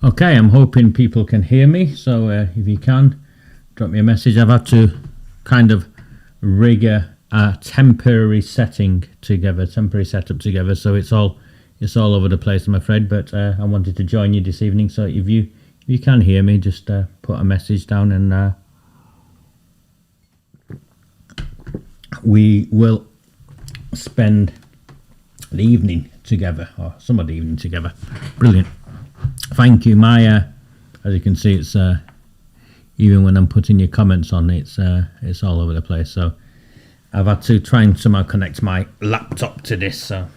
Okay, I'm hoping people can hear me, so if you can, drop me a message. I've had to kind of rig a temporary setup together, so it's all over the place, I'm afraid. But I wanted to join you this evening, so if you can hear me, just put a message down, and we will spend the evening together, or some of the evening together. Brilliant. Thank you. As you can see, it's even when I'm putting your comments on, it's all over the place. So I've had to try and somehow connect my laptop to this, so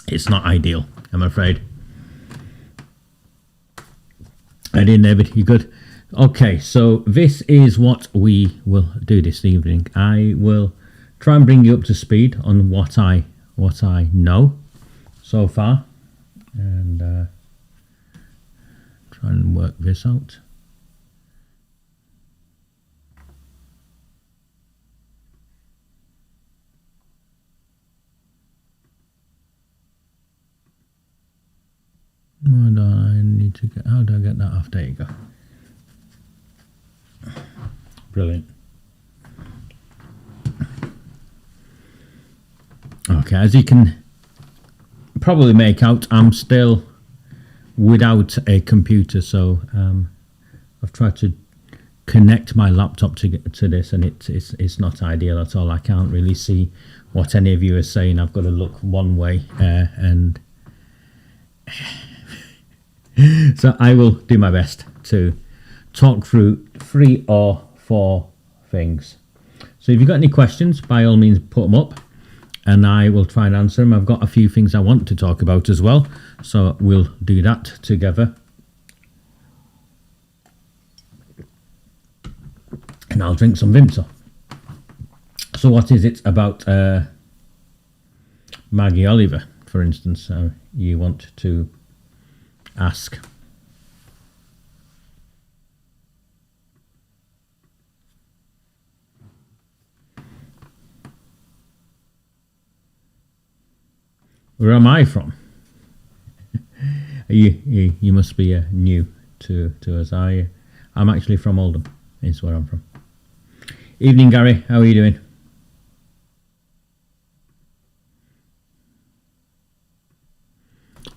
it's not ideal, I'm afraid. I did, David. You good? Okay, so this is what we will do this evening. I will try and bring you up to speed on what I know so far, and try and work this out. What do I need to get? How do I get that off? There you go. Brilliant. Okay, as you can probably make out, I'm still without a computer, so I've tried to connect my laptop to this, and it's not ideal at all. I can't really see what any of you are saying. I've got to look one way, and so I will do my best to talk through 3 or 4 things. So if you've got any questions, by all means put them up, and I will try and answer them. I've got a few things I want to talk about as well, so we'll do that together. And I'll drink some Vimto. So what is it about Maggie Oliver, for instance, you want to ask? Where am I from? You must be new to us. I'm actually from Oldham, is where I'm from. Evening, Gary. How are you doing?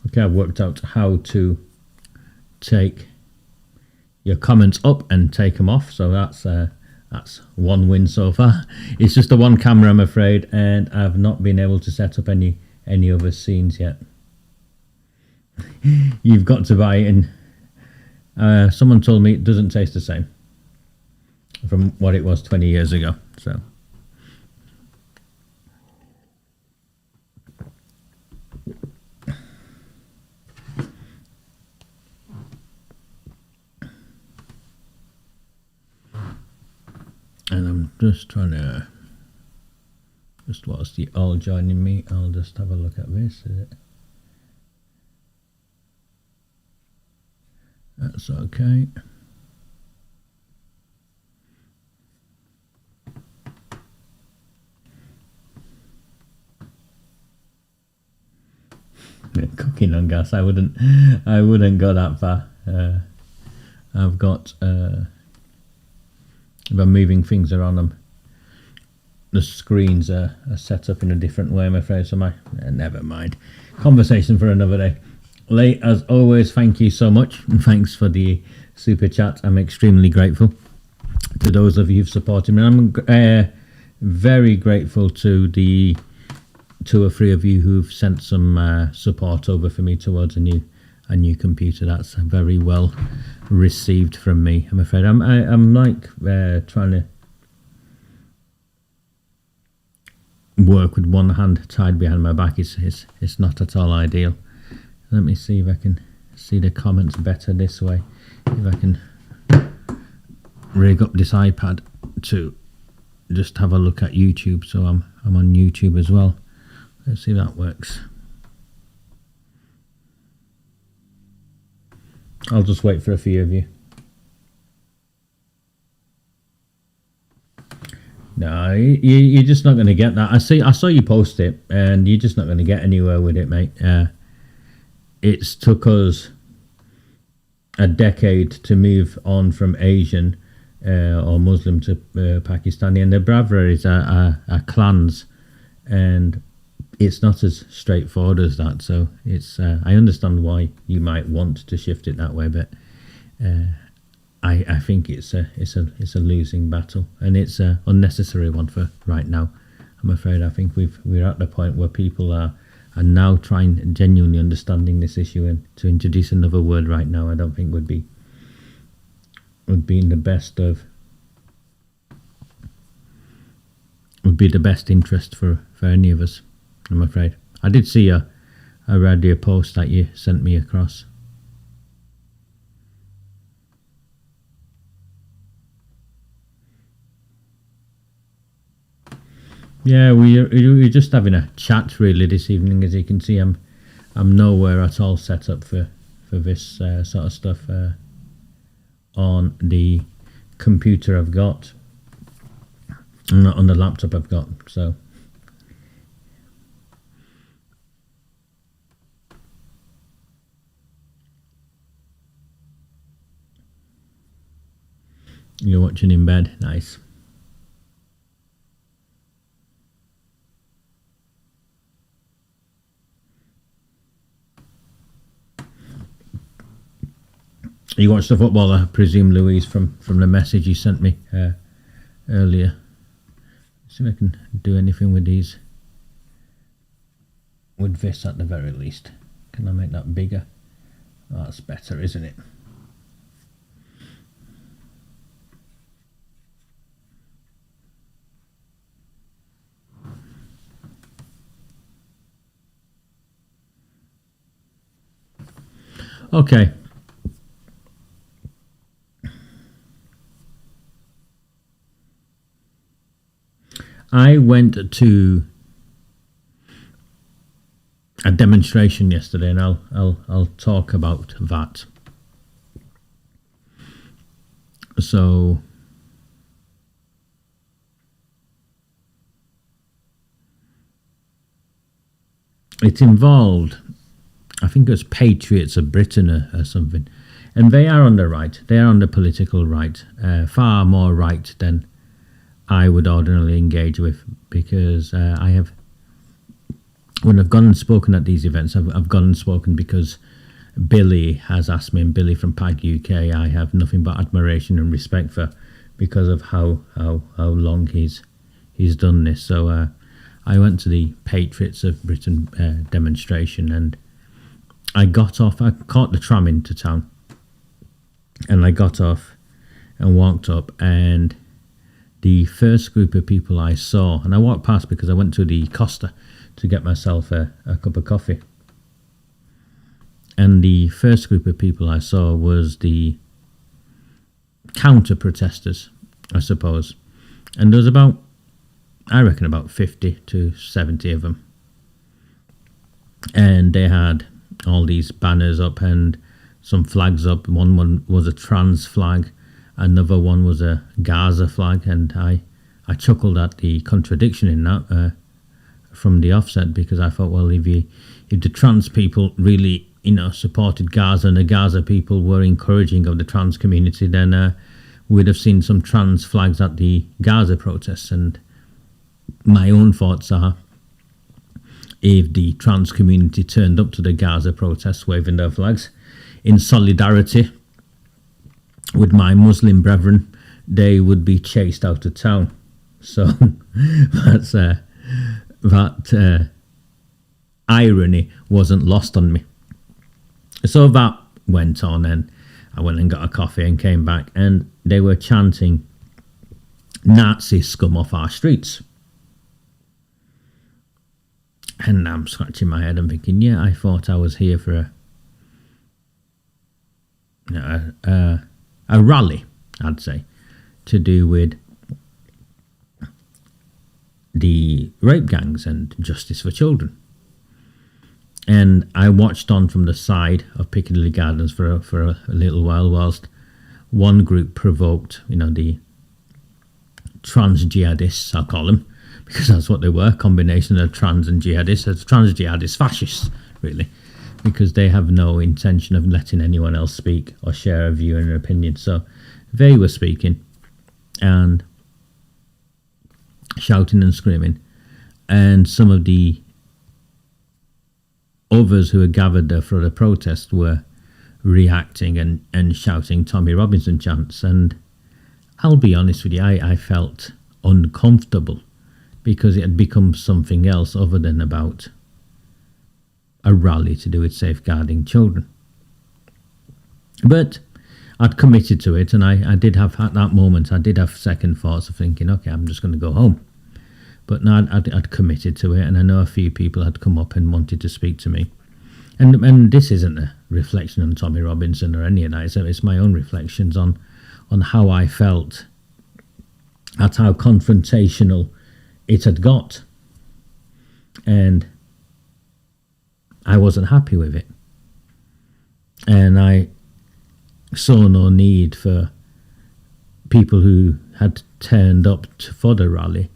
Okay, I've worked out how to take your comments up and take them off, so that's one win so far. It's just the one camera, I'm afraid, and I've not been able to set up any other scenes yet. You've got to buy it, and someone told me it doesn't taste the same from what it was 20 years ago. So and I'm just trying to, just whilst you're all joining me, I'll just have a look at this. Is it? That's okay. Cooking on gas. I wouldn't go that far. I've got if I'm moving things around them, the screens are set up in a different way, I'm afraid, so never mind. Conversation for another day. Lee, as always, thank you so much, and thanks for the super chat. I'm extremely grateful to those of you who've supported me. I'm very grateful to the 2 or 3 of you who've sent some support over for me towards a new computer. That's very well received from me, I'm afraid. I'm like trying to work with one hand tied behind my back. It's not at all ideal. Let me see if I can see the comments better this way. If I can rig up this iPad to just have a look at YouTube, so I'm on YouTube as well. Let's see if that works. I'll just wait for a few of you. No, you're just not going to get that. I saw you post it, and you're just not going to get anywhere with it, mate. It's took us a decade to move on from Asian or Muslim to Pakistani, and the Bravraris are clans, and it's not as straightforward as that. So it's I understand why you might want to shift it that way, but I think it's a losing battle, and it's an unnecessary one for right now. I'm afraid I think we're at the point where people are now genuinely understanding this issue, and to introduce another word right now, I don't think would be in the best interest for any of us, I'm afraid. I did see a radio post that you sent me across. Yeah, we're just having a chat really this evening. As you can see, I'm nowhere at all set up for this sort of stuff on the computer I've got, not on the laptop I've got. So you're watching in bed, nice. You watched the football, I presume, Louise, from the message you sent me earlier. See if I can do anything with these. With this at the very least. Can I make that bigger? Oh, that's better, isn't it? Okay. I went to a demonstration yesterday, and I'll talk about that. So it involved, I think it was Patriots of Britain or something, and they are on the right. They are on the political right, far more right than I would ordinarily engage with, because I have, when I've gone and spoken at these events, I've gone and spoken because Billy has asked me, and Billy from PAG UK, I have nothing but admiration and respect for, because of how long he's done this. So I went to the Patriots of Britain demonstration, and I got off. I caught the tram into town, and I got off and walked up, and the first group of people I saw, and I walked past because I went to the Costa to get myself a cup of coffee, and the first group of people I saw was the counter-protesters, I suppose, and there was about, I reckon, about 50 to 70 of them, and they had all these banners up and some flags up. One was a trans flag, another one was a Gaza flag, and I chuckled at the contradiction in that from the offset, because I thought, well, if the trans people really, supported Gaza, and the Gaza people were encouraging of the trans community, then we'd have seen some trans flags at the Gaza protests. And my own thoughts are, if the trans community turned up to the Gaza protests waving their flags in solidarity with my Muslim brethren, they would be chased out of town. So that's that irony wasn't lost on me. So that went on, and I went and got a coffee and came back, and they were chanting, "Nazi scum off our streets." And I'm scratching my head and thinking, yeah, I thought I was here for a rally, I'd say, to do with the rape gangs and justice for children. And I watched on from the side of Piccadilly Gardens for a little while, whilst one group provoked, the trans jihadists, I'll call them, because that's what they were, a combination of trans and jihadists, trans jihadist fascists, really, because they have no intention of letting anyone else speak or share a view and an opinion. So they were speaking and shouting and screaming, and some of the others who were gathered there for the protest were reacting and shouting Tommy Robinson chants. And I'll be honest with you, I felt uncomfortable because it had become something else other than about a rally to do with safeguarding children. But I'd committed to it, and I did have, at that moment, I did have second thoughts of thinking, okay, I'm just going to go home. But no, I'd committed to it, and I know a few people had come up and wanted to speak to me. And this isn't a reflection on Tommy Robinson or any of that. It's my own reflections on how I felt at how confrontational it had got. And I wasn't happy with it. And I saw no need for people who had turned up for the rally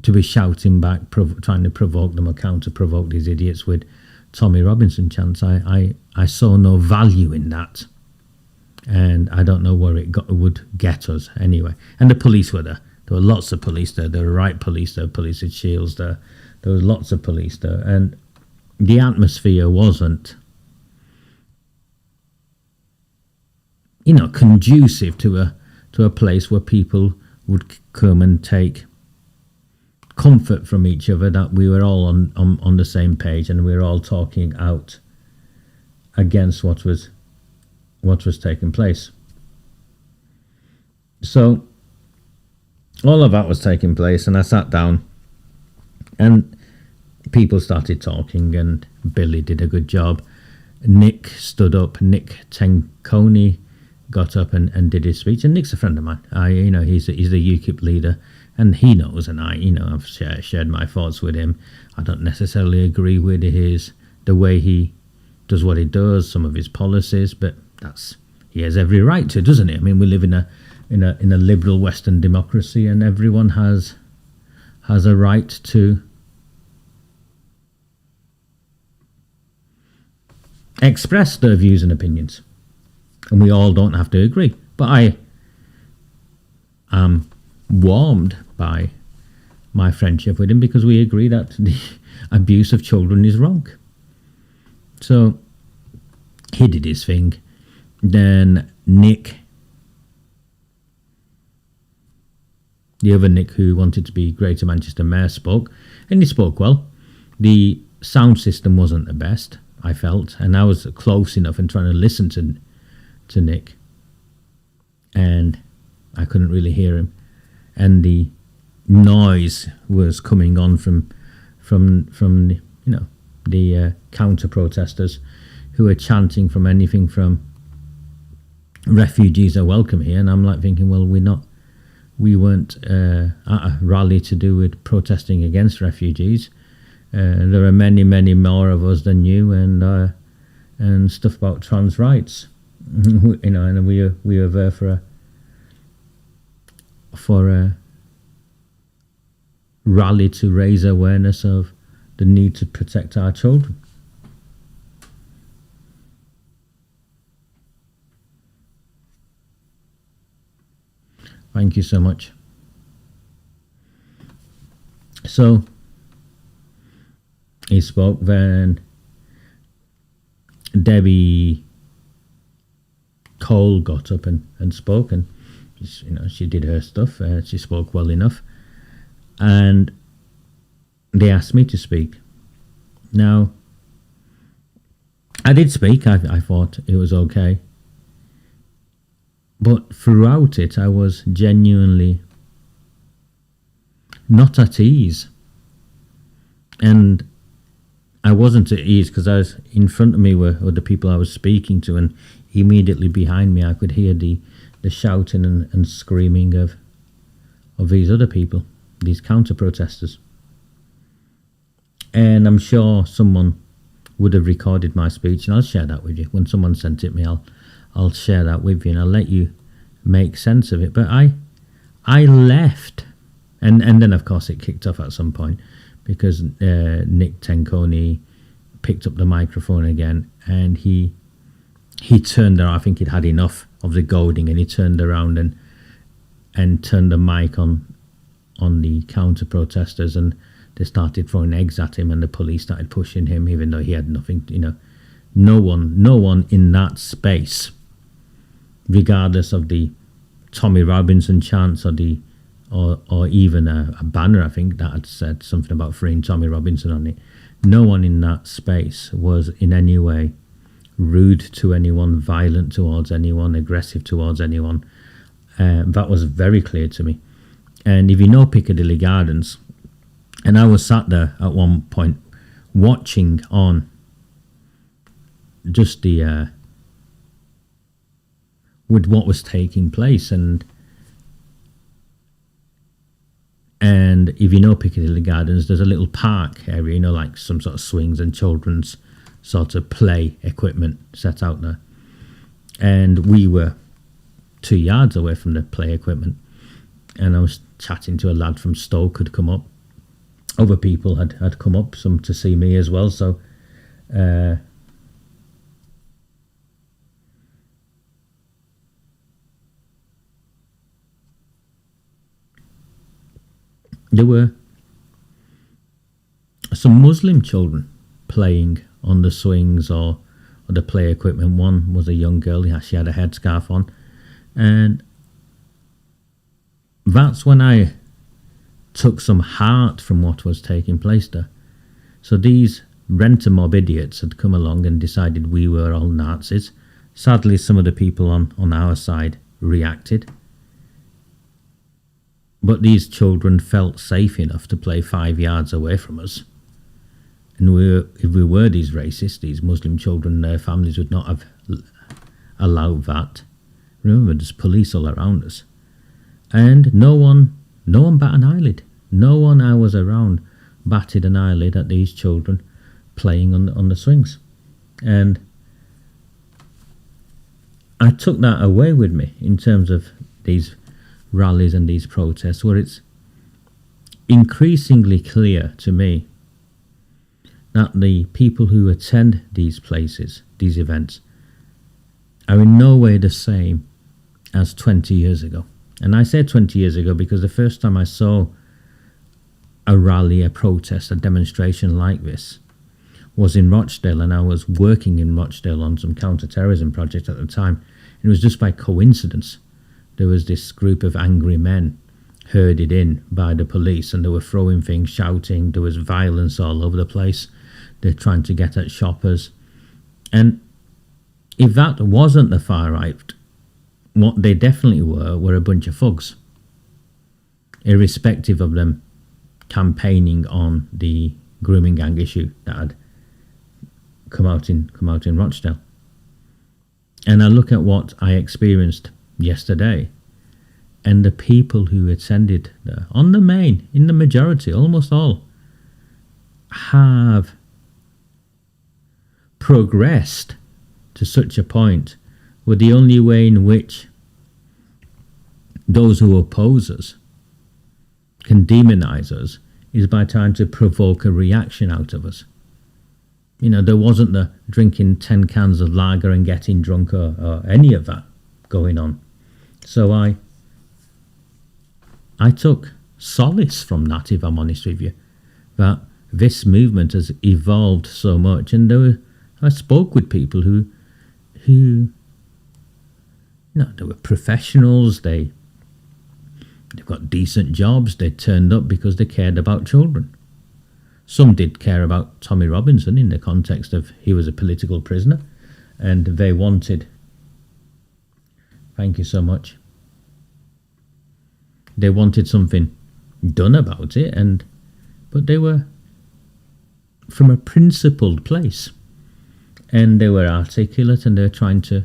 to be shouting back, trying to provoke them or counter-provoke these idiots with Tommy Robinson chants. I saw no value in that. And I don't know where it would get us anyway. And the police were there. There were lots of police there. There were riot police there, police with shields there. There was lots of police there. And the atmosphere wasn't, conducive to a place where people would come and take comfort from each other, that we were all on the same page and we were all talking out against what was taking place. So all of that was taking place, and I sat down and people started talking, and Billy did a good job. Nick stood up. Nick Tenconi got up and did his speech, and Nick's a friend of mine. He's the UKIP leader, and he knows, and I've shared my thoughts with him. I don't necessarily agree with the way he does what he does, some of his policies, but he has every right to, doesn't he? I mean, we live in a liberal Western democracy, and everyone has a right to express their views and opinions, and we all don't have to agree. But I am warmed by my friendship with him because we agree that the abuse of children is wrong. So he did his thing. Then Nick, the other Nick who wanted to be Greater Manchester Mayor, spoke, and he spoke well. The sound system wasn't the best, I felt, and I was close enough and trying to listen to Nick, and I couldn't really hear him, and the noise was coming on from the counter protesters who were chanting from anything from refugees are welcome here, and I'm like thinking, well, we weren't at a rally to do with protesting against refugees. There are many more of us than you, and stuff about trans rights, and we were there for a rally to raise awareness of the need to protect our children. Thank you so much. So he spoke, then Debbie Cole got up and spoke, and she did her stuff. She spoke well enough, and they asked me to speak. Now, I did speak. I thought it was okay. But throughout it, I was genuinely not at ease. And I wasn't at ease because in front of me were the people I was speaking to, and immediately behind me I could hear the shouting and screaming of these other people, these counter-protesters. And I'm sure someone would have recorded my speech, and I'll share that with you. When someone sent it me, I'll share that with you, and I'll let you make sense of it. But I left, and then of course it kicked off at some point because Nick Tenconi picked up the microphone again, and he turned around. I think he'd had enough of the goading, and he turned around and turned the mic on the counter protesters, and they started throwing eggs at him, and the police started pushing him, even though he had nothing. No one in that space, regardless of the Tommy Robinson chants or even a banner, I think, that had said something about freeing Tommy Robinson on it. No one in that space was in any way rude to anyone, violent towards anyone, aggressive towards anyone. That was very clear to me. And if you know Piccadilly Gardens, and I was sat there at one point watching on just the with what was taking place, and if you know Piccadilly Gardens, there's a little park area, like some sort of swings and children's sort of play equipment set out there. And we were 2 yards away from the play equipment, and I was chatting to a lad from Stoke who'd come up. Other people had come up, some to see me as well, so there were some Muslim children playing on the swings or the play equipment. One was a young girl, she had a headscarf on, and that's when I took some heart from what was taking place there. So these rent-a-mob idiots had come along and decided we were all Nazis. Sadly, some of the people on our side reacted, but these children felt safe enough to play 5 yards away from us. And if we were these racists, these Muslim children, their families would not have allowed that. Remember, there's police all around us. And no one bat an eyelid. No one I was around batted an eyelid at these children playing on the swings. And I took that away with me in terms of these rallies and these protests, where it's increasingly clear to me that the people who attend these places, these events, are in no way the same as 20 years ago. And I say 20 years ago because the first time I saw a rally, a protest, a demonstration like this was in Rochdale, and I was working in Rochdale on some counter-terrorism project at the time. It was just by coincidence. There was this group of angry men herded in by the police, and they were throwing things, shouting. There was violence all over the place. They're trying to get at shoppers. And if that wasn't the far right, what they definitely were a bunch of thugs, irrespective of them campaigning on the grooming gang issue that had come out in Rochdale. And I look at what I experienced yesterday, and the people who attended there, in the majority, almost all, have progressed to such a point where the only way in which those who oppose us can demonize us is by trying to provoke a reaction out of us. There wasn't the drinking 10 cans of lager and getting drunk or any of that going on. So I took solace from that, if I'm honest with you, that this movement has evolved so much. And I spoke with people who they were professionals, they've got decent jobs, they turned up because they cared about children. Some did care about Tommy Robinson in the context of he was a political prisoner, and they wanted, thank you so much, they wanted something done about it, but they were from a principled place, and they were articulate, and they were trying to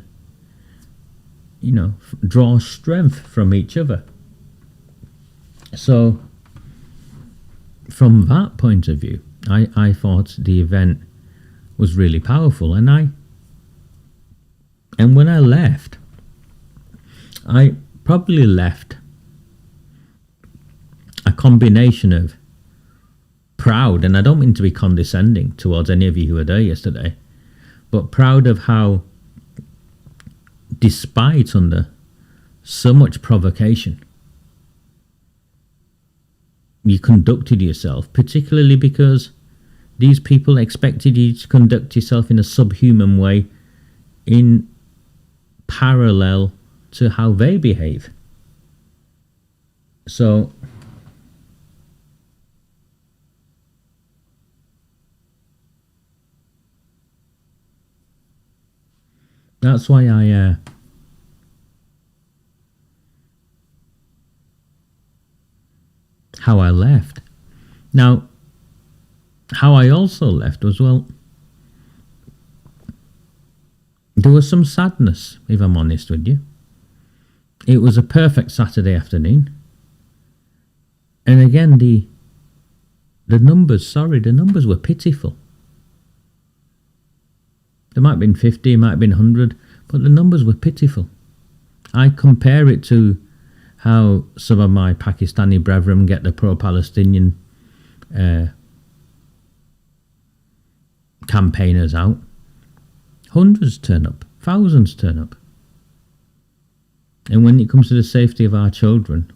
draw strength from each other. So from that point of view, I thought the event was really powerful, and when I left, I probably left a combination of proud, and I don't mean to be condescending towards any of you who were there yesterday, but proud of how, despite under so much provocation, you conducted yourself, particularly because these people expected you to conduct yourself in a subhuman way in parallel to how they behave. So that's why how I left. Now, how I also left was, well, there was some sadness, if I'm honest with you. It was a perfect Saturday afternoon. And again, the numbers were pitiful. There might have been 50, it might have been 100, but the numbers were pitiful. I compare it to how some of my Pakistani brethren get the pro-Palestinian campaigners out. Hundreds turn up, thousands turn up. And when it comes to the safety of our children,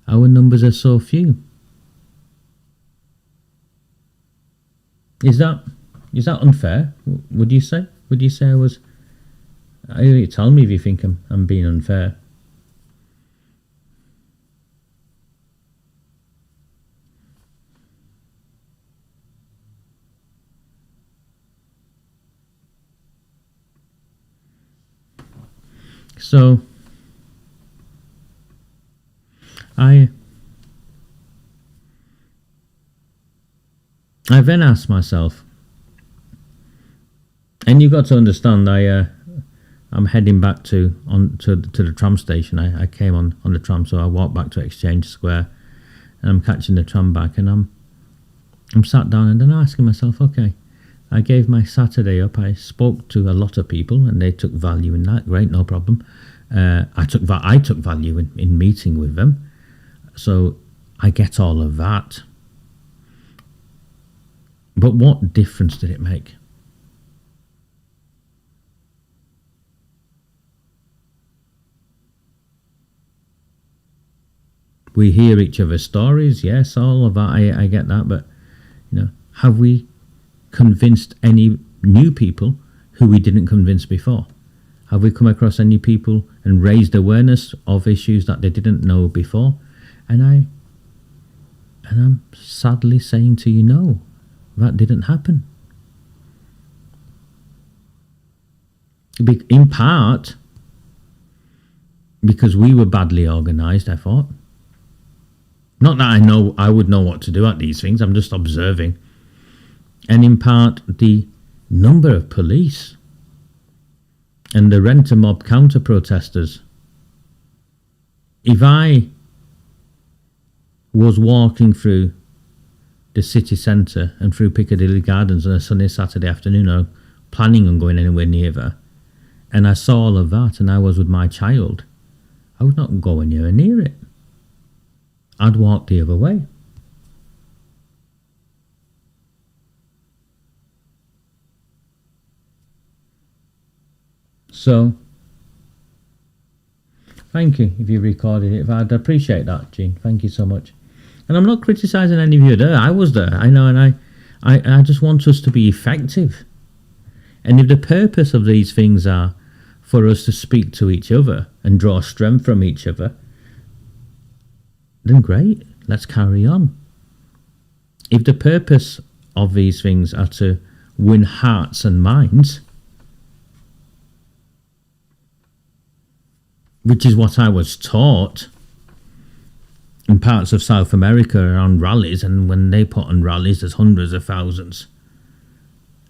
our numbers are so few. Is that unfair? Would you say? Would you say I was? Tell me if you think I'm being unfair. So I then asked myself, and you've got to understand, I'm heading back to the tram station. I came on the tram, so I walked back to Exchange Square, and I'm catching the tram back, and I'm sat down, and then I'm asking myself, okay, I gave my Saturday up. I spoke to a lot of people, and they took value in that. Great, no problem. I took value in meeting with them, so I get all of that. But what difference did it make? We hear each other's stories, yes, all of that. I get that, but have we convinced any new people who we didn't convince before? Have we come across any people and raised awareness of issues that they didn't know before? And I'm sadly saying to you, no, that didn't happen. In part because we were badly organised, I thought. Not that I would know what to do at these things, I'm just observing. And in part, the number of police and the rent-a-mob counter-protesters. If I was walking through the city centre and through Piccadilly Gardens on a sunny Saturday afternoon, or planning on going anywhere near there, and I saw all of that and I was with my child, I would not go anywhere near it. I'd walk the other way. So, thank you if you recorded it. I'd appreciate that, Gene. Thank you so much. And I'm not criticising any of you there. I was there, I know, and I just want us to be effective. And if the purpose of these things are for us to speak to each other and draw strength from each other, then great, let's carry on. If the purpose of these things are to win hearts and minds, which is what I was taught in parts of South America around rallies, and when they put on rallies there's hundreds of thousands,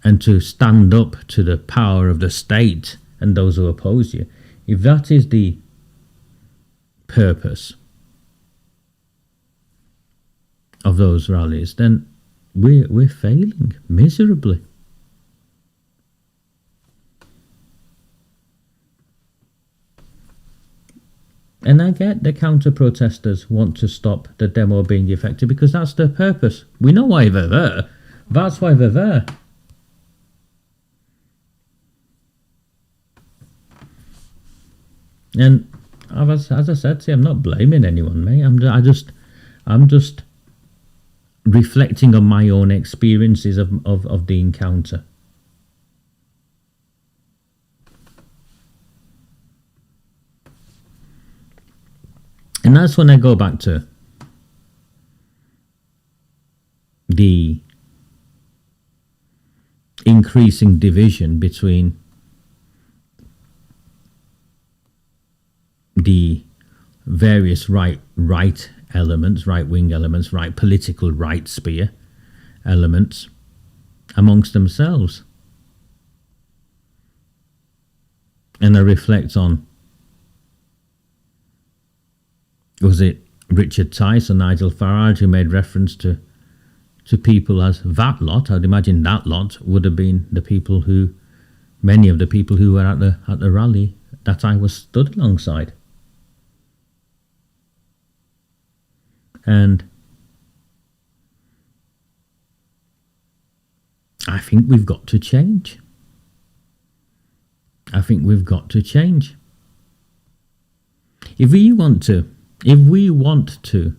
and to stand up to the power of the state and those who oppose you, if that is the purpose of those rallies, then we're failing miserably. And I get the counter-protesters want to stop the demo being effective because that's their purpose. We know why they're there. That's why they're there. And as I said, see, I'm not blaming anyone, mate. I'm just reflecting on my own experiences of the encounter. And that's when I go back to the increasing division between the various right elements, right-wing elements, right political right sphere elements amongst themselves. And I reflect on, was it Richard Tice or Nigel Farage who made reference to people as that lot? I'd imagine that lot would have been the people who, many of the people who were at the rally that I was stood alongside. And I think we've got to change. I think we've got to change. If we want to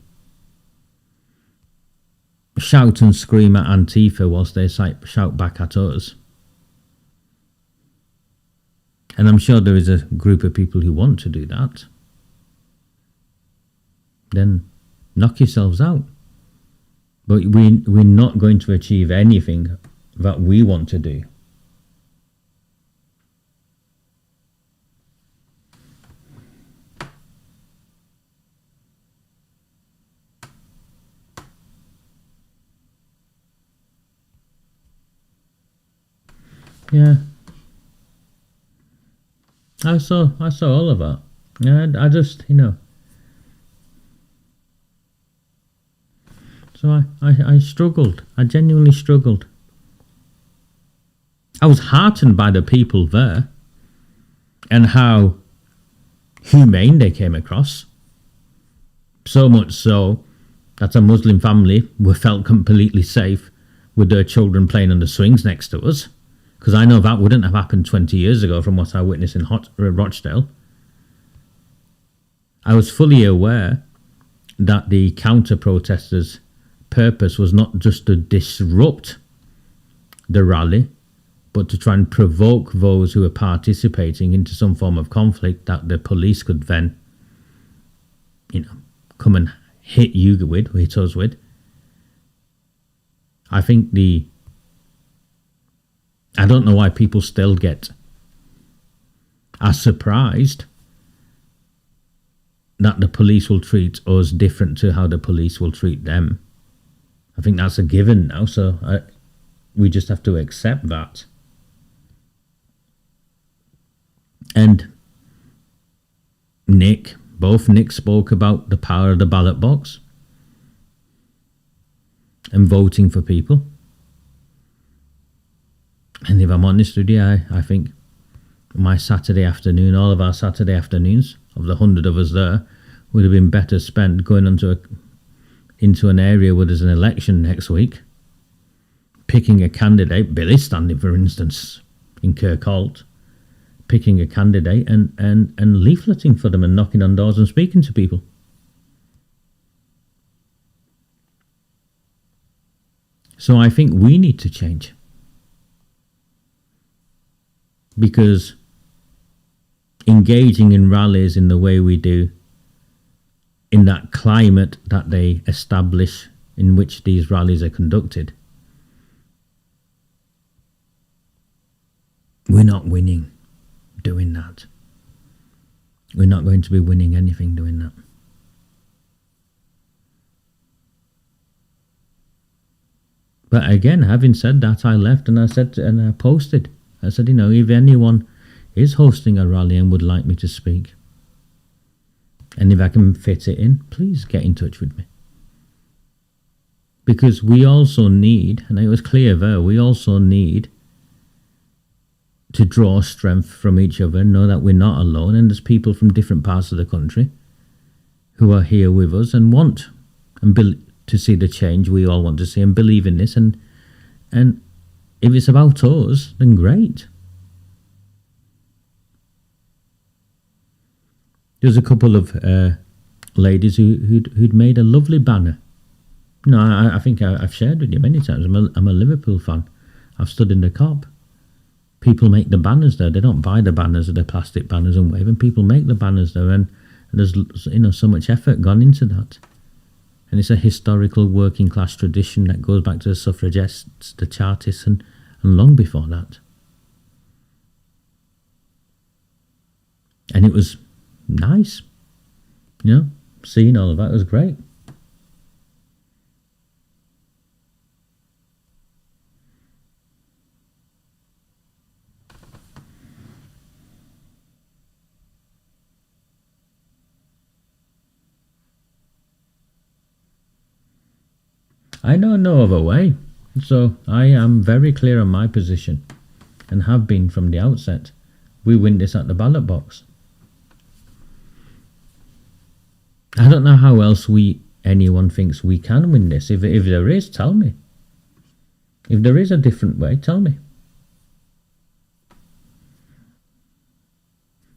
shout and scream at Antifa whilst they shout back at us, and I'm sure there is a group of people who want to do that, then knock yourselves out. But we're not going to achieve anything that we want to do. Yeah, I saw all of that. I just, so I struggled. I genuinely struggled. I was heartened by the people there and how humane they came across. So much so that a Muslim family felt completely safe with their children playing on the swings next to us. Because I know that wouldn't have happened 20 years ago from what I witnessed in Rochdale. I was fully aware that the counter-protesters' purpose was not just to disrupt the rally, but to try and provoke those who were participating into some form of conflict that the police could then, come and hit us with. I think I don't know why people still are surprised that the police will treat us different to how the police will treat them. I think that's a given now, so we just have to accept that. And both Nick spoke about the power of the ballot box and voting for people. And if I'm honest with you, I think my Saturday afternoon, all of our Saturday afternoons, of the 100 of us there, would have been better spent going into an area where there's an election next week, picking a candidate, Billy standing for instance, in Kirkholt, picking a candidate and leafleting for them and knocking on doors and speaking to people. So I think we need to change. Because engaging in rallies in the way we do, in that climate that they establish in which these rallies are conducted, we're not winning doing that. We're not going to be winning anything doing that. But again, having said that, I left and I posted. I said, if anyone is hosting a rally and would like me to speak, and if I can fit it in, please get in touch with me. Because we also need, and it was clear there, we also need to draw strength from each other, know that we're not alone, and there's people from different parts of the country who are here with us and want to see the change we all want to see and believe in this. And if it's about us, then great. There's a couple of ladies who'd made a lovely banner. You know, I think I've shared with you many times. I'm a Liverpool fan. I've stood in the Cop. People make the banners there. They don't buy the banners or the plastic banners and wave. And people make the banners there, and there's so much effort gone into that. And it's a historical working class tradition that goes back to the suffragettes, the Chartists, and long before that. And it was nice, seeing all of that was great. I know no other way, so I am very clear on my position and have been from the outset. We win this at the ballot box. I don't know how else anyone thinks we can win this. If there is, tell me. If there is a different way, tell me.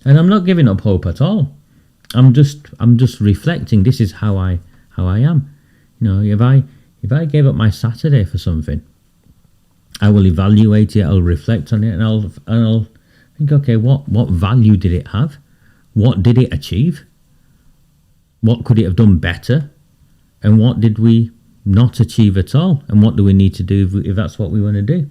And I'm not giving up hope at all. I'm just reflecting. This is how I am. If I gave up my Saturday for something, I will evaluate it, I'll reflect on it, and I'll think, okay, what value did it have? What did it achieve? What could it have done better? And what did we not achieve at all? And what do we need to do if that's what we want to do?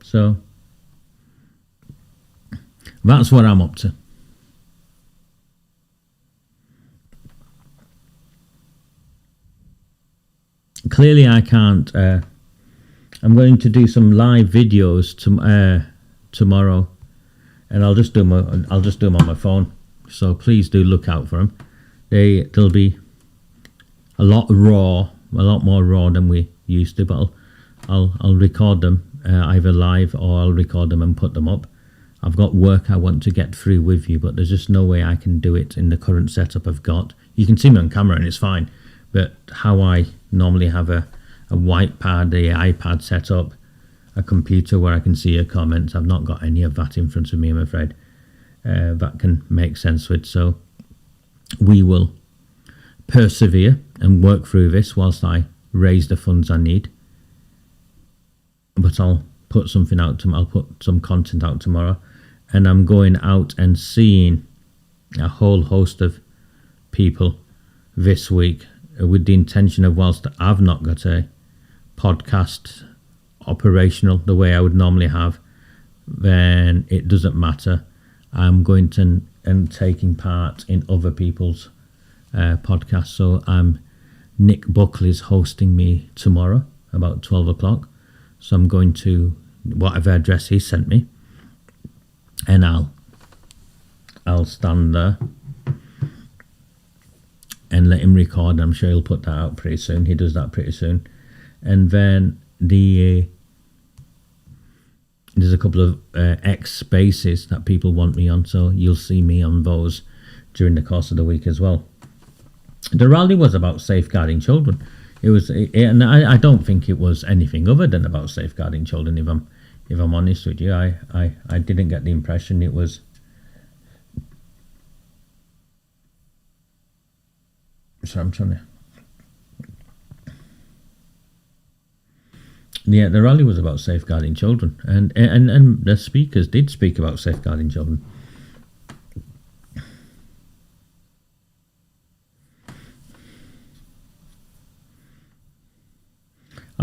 So that's what I'm up to. Clearly I can't. I'm going to do some live videos tomorrow, and I'll just do them on my phone. So please do look out for them. They'll be a lot more raw than we used to. But I'll record them either live, or I'll record them and put them up. I've got work I want to get through with you, but there's just no way I can do it in the current setup I've got. You can see me on camera and it's fine, but how I normally have a white pad, a iPad set up, a computer where I can see your comments, I've not got any of that in front of me, I'm afraid. That can make sense with. So we will persevere and work through this whilst I raise the funds I need. But I'll put something out. I'll put some content out tomorrow, and I'm going out and seeing a whole host of people this week with the intention of, whilst I've not got a podcast operational the way I would normally have, then it doesn't matter. I'm going to and taking part in other people's podcasts. So Nick Buckley's hosting me tomorrow about 12 o'clock. So I'm going to whatever address he sent me, and I'll stand there and let him record. I'm sure he'll put that out pretty soon. He does that pretty soon. And then there's a couple of X spaces that people want me on, so you'll see me on those during the course of the week as well. The rally was about safeguarding children. And I don't think it was anything other than about safeguarding children. If I'm honest with you, I didn't get the impression it was. So I'm trying to. Yeah, the rally was about safeguarding children, and the speakers did speak about safeguarding children.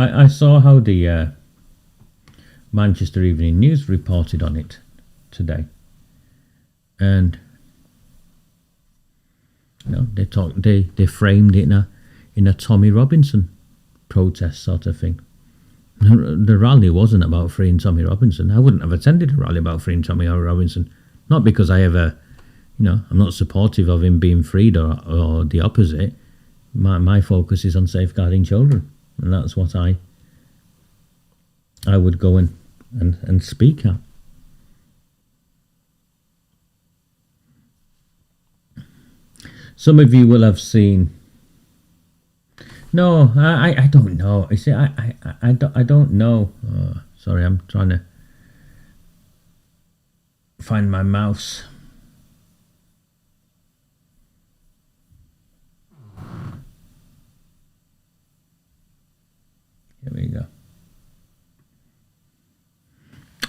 I saw how the Manchester Evening News reported on it today, and they framed it in a Tommy Robinson protest sort of thing. The rally wasn't about freeing Tommy Robinson. I wouldn't have attended a rally about freeing Tommy Robinson, not because I ever I'm not supportive of him being freed or the opposite. My focus is on safeguarding children, and that's what I would go and speak at. Some of you will have seen. No, I don't know. You see, I don't know. Oh, sorry, I'm trying to find my mouse. Here we go.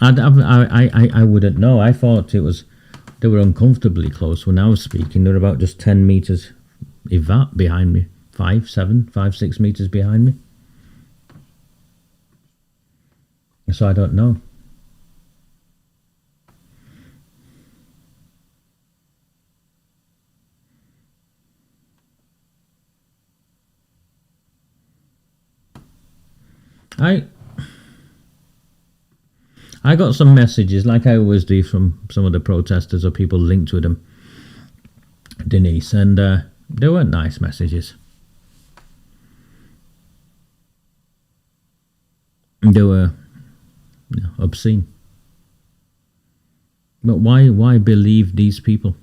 I wouldn't know. I thought they were uncomfortably close when I was speaking. They're about just 10 meters, if that, behind me. 5, 6 meters behind me. So I don't know. I got some messages, like I always do, from some of the protesters or people linked with them, Denise, and they weren't nice messages. They were obscene. But why believe these people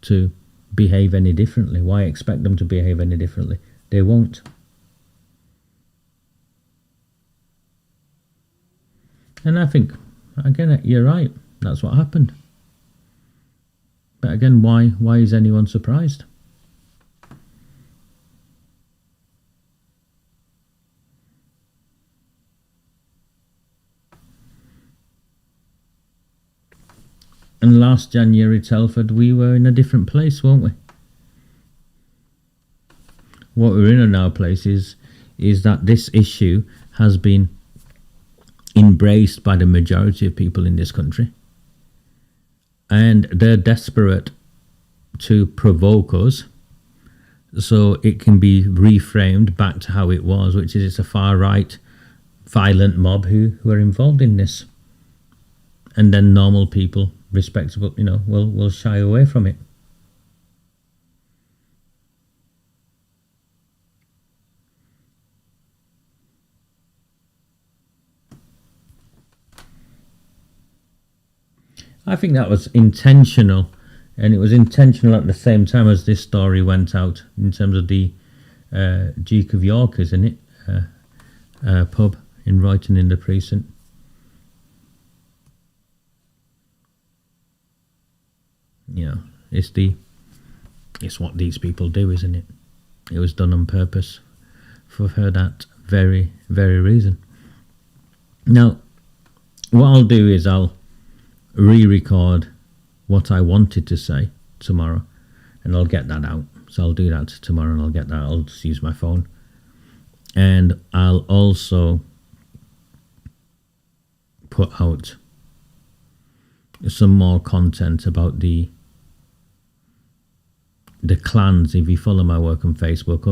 to behave any differently? Why expect them to behave any differently? They won't. And I think, again, you're right. That's what happened. But again, why is anyone surprised? And last January, Telford, we were in a different place, weren't we? What we're in our place is that this issue has been embraced by the majority of people in this country. And they're desperate to provoke us so it can be reframed back to how it was, which is it's a far-right violent mob who are involved in this. And then normal people, respectable, will shy away from it. I think that was intentional, and it was intentional at the same time as this story went out in terms of the Duke of York, isn't it? Pub in Royton in the precinct. It's what these people do, isn't it? It was done on purpose for that very, very reason. Now, what I'll do is I'll re-record what I wanted to say tomorrow, and I'll get that out. So I'll do that tomorrow, and I'll get that. I'll just use my phone, and I'll also put out some more content about the clans. If you follow my work on Facebook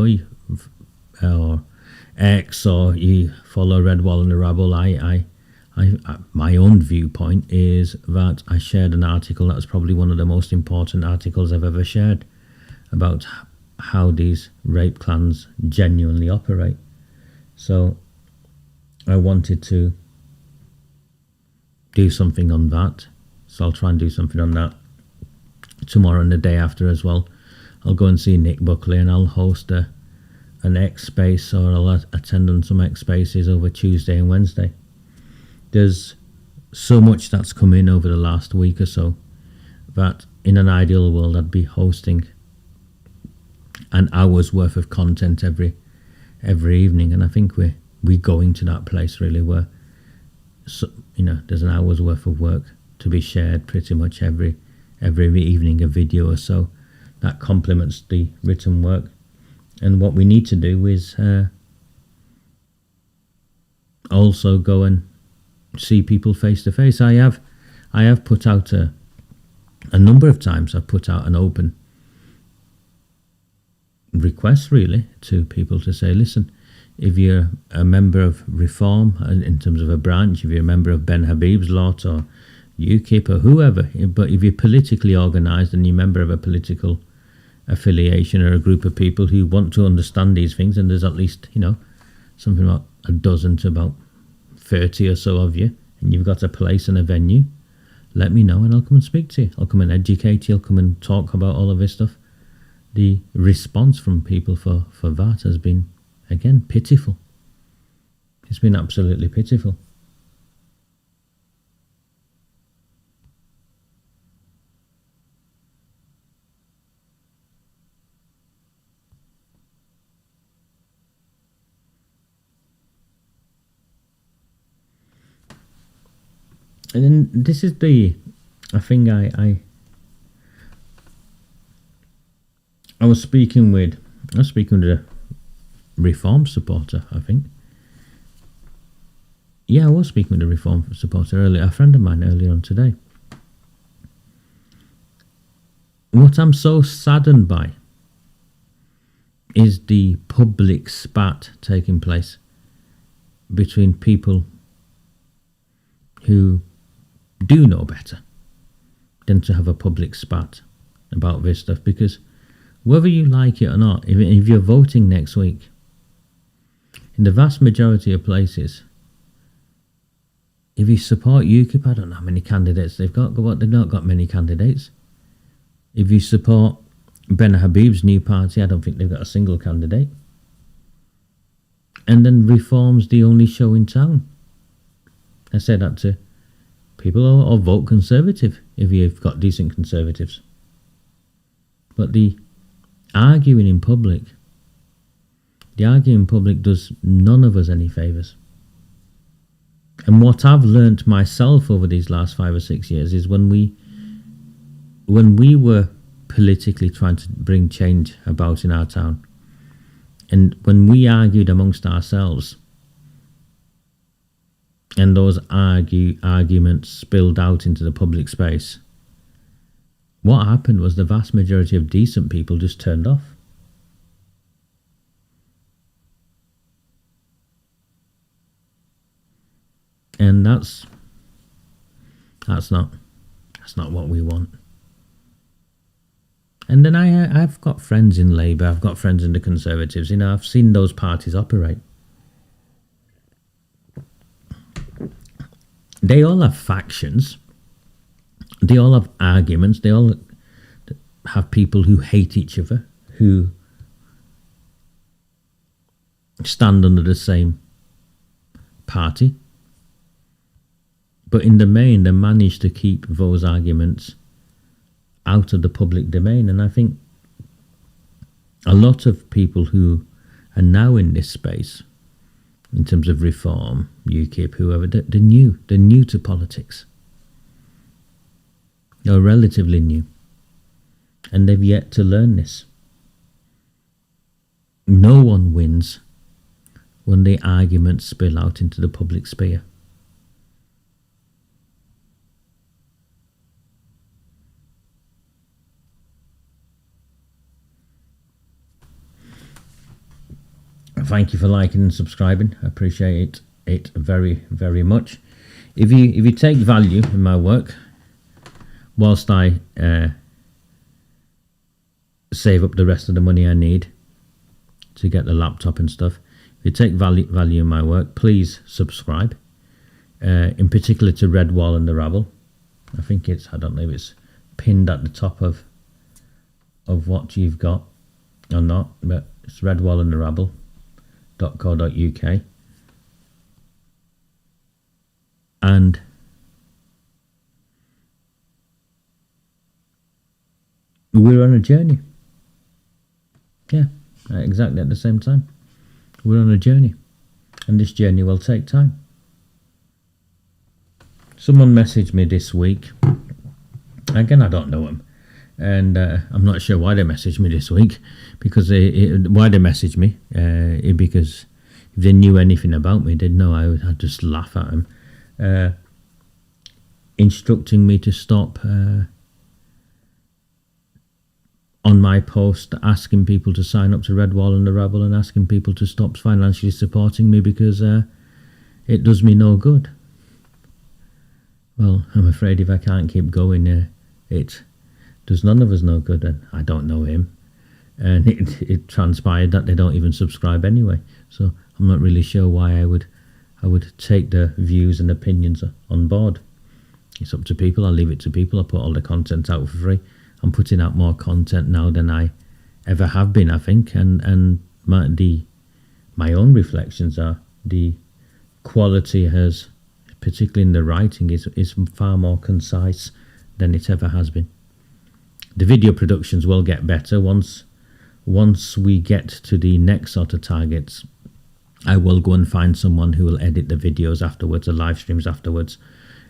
or X, or you follow Red Wall and the Rabble, my own viewpoint is that I shared an article that was probably one of the most important articles I've ever shared about how these rape clans genuinely operate. So I wanted to do something on that. So I'll try and do something on that tomorrow and the day after as well. I'll go and see Nick Buckley, and I'll host an X space, or I'll attend on some X spaces over Tuesday and Wednesday. There's so much that's come in over the last week or so that in an ideal world I'd be hosting an hour's worth of content every evening, and I think we're going to that place really where there's an hour's worth of work to be shared pretty much every evening, a video or so that complements the written work. And what we need to do is also go and see people face to face. I have put out a number of times. I've put out an open request really to people to say, listen, if you're a member of Reform in terms of a branch, if you're a member of Ben Habib's lot, or UKIP or whoever, but if you're politically organised and you're a member of a political affiliation or a group of people who want to understand these things, and there's at least, something like a dozen to about 30 or so of you, and you've got a place and a venue, let me know and I'll come and speak to you. I'll come and educate you. I'll come and talk about all of this stuff. The response from people for that has been, again, pitiful. It's been absolutely pitiful. And then this is I was speaking with a Reform supporter, I think. Yeah, I was speaking with a Reform supporter earlier, a friend of mine earlier on today. What I'm so saddened by is the public spat taking place between people who do know better than to have a public spat about this stuff, because whether you like it or not, if you're voting next week, in the vast majority of places, if you support UKIP, I don't know how many candidates they've got, but they've not got many candidates. If you support Ben Habib's new party, I don't think they've got a single candidate. And then Reform's the only show in town. I say that to people, or vote Conservative if you've got decent Conservatives. But the arguing in public does none of us any favours. And what I've learnt myself over these last 5 or 6 years is when we were politically trying to bring change about in our town, and when we argued amongst ourselves, and those arguments spilled out into the public space, what happened was the vast majority of decent people just turned off. And that's not what we want. And then I've got friends in Labour, I've got friends in the Conservatives, I've seen those parties operate. They all have factions, they all have arguments, they all have people who hate each other, who stand under the same party. But in the main, they manage to keep those arguments out of the public domain. And I think a lot of people who are now in this space, in terms of Reform, UKIP, whoever, they're new to politics. They're relatively new. And they've yet to learn this. No one wins when the arguments spill out into the public sphere. Thank you for liking and subscribing. I appreciate it very, very much. If you take value in my work, whilst I save up the rest of the money I need to get the laptop and stuff, if you take value in my work, please subscribe. In particular to Red Wall and the Rabble. I think I don't know if it's pinned at the top of what you've got or not, but it's Red Wall and the Rabble. .co.uk, and we're on a journey. Yeah, exactly at the same time. We're on a journey, and this journey will take time. Someone messaged me this week. Again, I don't know them. And I'm not sure why they messaged me this week, because why they messaged me, because if they knew anything about me, they'd know I'd just laugh at them, instructing me to stop on my post, asking people to sign up to Red Wall and the Rabble, and asking people to stop financially supporting me because it does me no good. well, I'm afraid if I can't keep going, it does none of us no good, and I don't know him. And it transpired that they don't even subscribe anyway. So I'm not really sure why I would take the views and opinions on board. It's up to people. I'll leave it to people. I put all the content out for free. I'm putting out more content now than I ever have been, I think. And my own reflections are the quality has, particularly in the writing, is far more concise than it ever has been. The video productions will get better once we get to the next sort of targets. I will go and find someone who will edit the videos afterwards, the live streams afterwards,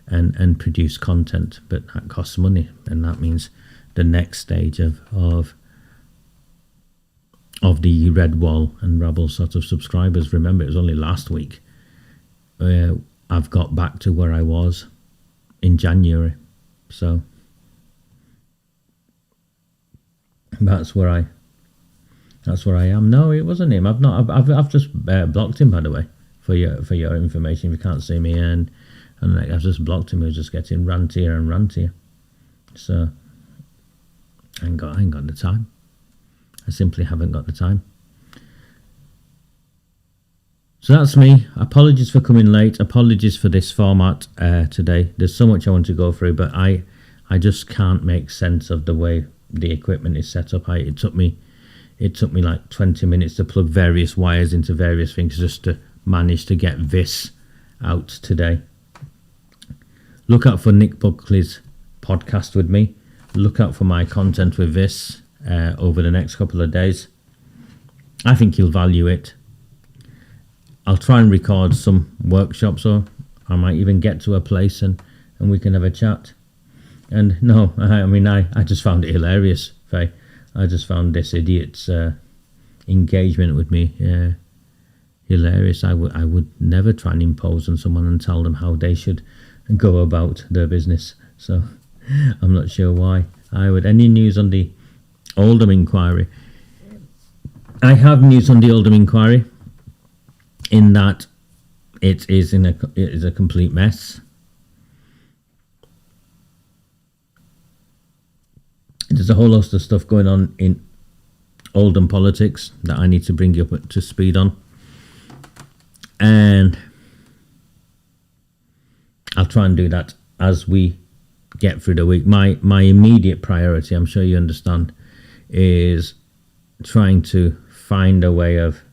and produce content. But that costs money, and that means the next stage of the Red Wall and Rabble sort of subscribers. Remember, it was only last week I've got back to where I was in January, so that's where I am. No, it wasn't him. I've just blocked him, by the way, for your information. If you can't see me, and I've just blocked him. He was just getting rantier and rantier. So I ain't got the time. I simply haven't got the time. So that's me. Apologies for coming late. Apologies for this format today. There's so much I want to go through, but I just can't make sense of the way the equipment is set up. It took me like 20 minutes to plug various wires into various things just to manage to get this out today. Look out for Nick Buckley's podcast with me. Look out for my content with this over the next couple of days. I think you'll value it. I'll try and record some workshops, or I might even get to a place and we can have a chat. And no, I just found it hilarious, Faye. I just found this idiot's engagement with me hilarious. I would never try and impose on someone and tell them how they should go about their business. So I'm not sure why I would. Any news on the Oldham inquiry? I have news on the Oldham inquiry, in that it is a complete mess. There's a whole host of stuff going on in Oldham politics that I need to bring you up to speed on, and I'll try and do that as we get through the week. My immediate priority, I'm sure you understand, is trying to find a way of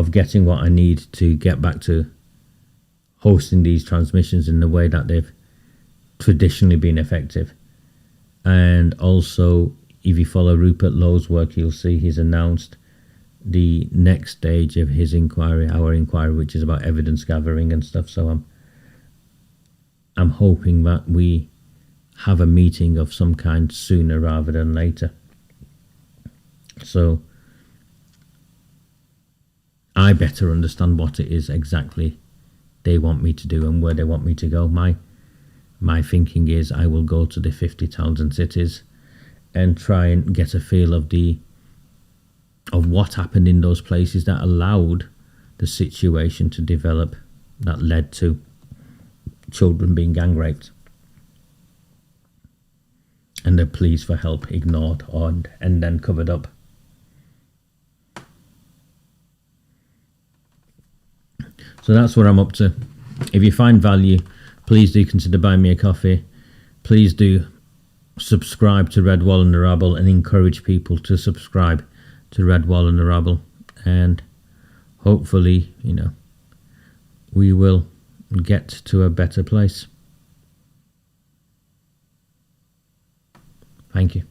getting what I need to get back to hosting these transmissions in the way that they've traditionally been effective. And also, if you follow Rupert Lowe's work, you'll see he's announced the next stage of his inquiry, our inquiry, which is about evidence gathering and stuff. So I'm hoping that we have a meeting of some kind sooner rather than later. So I better understand what it is exactly they want me to do and where they want me to go. My thinking is I will go to the 50 towns and cities and try and get a feel of what happened in those places that allowed the situation to develop that led to children being gang raped, and the pleas for help ignored and then covered up. So that's what I'm up to. If you find value, please do consider buying me a coffee. Please do subscribe to Red Wall and the Rabble, and encourage people to subscribe to Red Wall and the Rabble. And hopefully, we will get to a better place. Thank you.